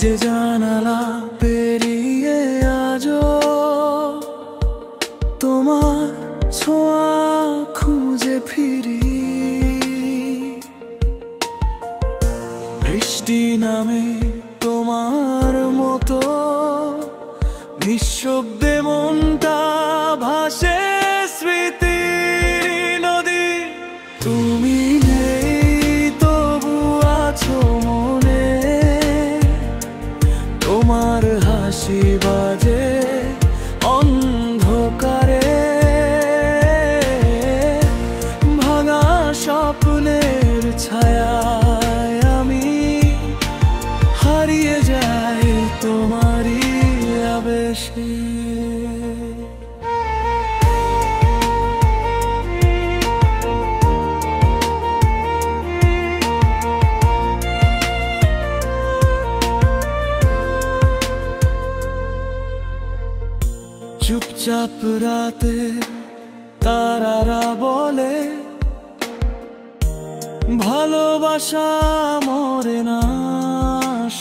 যে জানালা পেরিয়ে আজও তোমার ছোঁয়া খুঁজে ফিরি। বৃষ্টি নামে তোমার মতো নিঃশব্দে মনটা ভাসে স্মৃতির নদী। তুমি নেই তবু আছো মনে, তোমার হাসি বাজে অন্ধকারে। ভাঙা স্বপ্নের ছায়ায় আমি হারিয়ে যাই তোমারই আবেশে। চুপচাপ রাতে তারারা বলে ভালোবাসা মরে না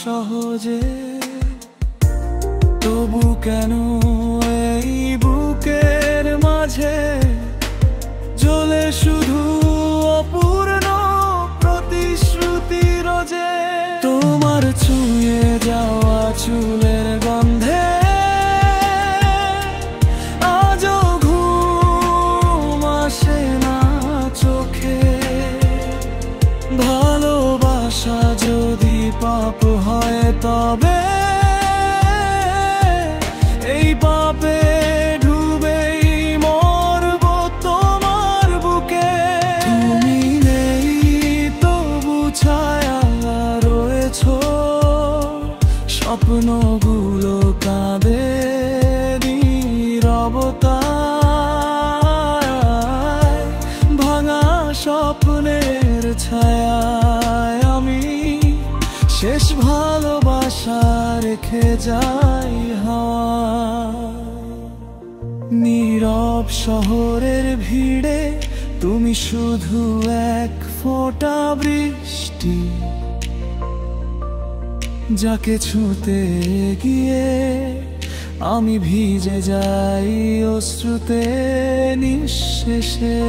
সহজে। তবু কেন এই বুকের মাঝে জ্বলে শুধু অপূর্ণ প্রতিশ্রুতি রোজে। তোমার ছুঁয়ে যাওয়া চুলের গন্ধে আজও ঘুম আসে না চোখে। ভালোবাসা যদি পাপ হয় তবে এই পাপে ডুবেই মরব তোমার বুকে। তুমি নেই তবু ছায়া রয়েছো, স্বপ্নগুলো কাঁদে নীরবতায়। ভাঙা স্বপ্নের ছায়ায় আমি শেষ ভালোবাসা রেখে যাই হাওয়া। নীরব শহরের ভিড়ে তুমি শুধু এক ফোঁটা বৃষ্টি, যাকে ছুঁতে গিয়ে আমি ভিজে যাই অশ্রুতে নিঃশেষে।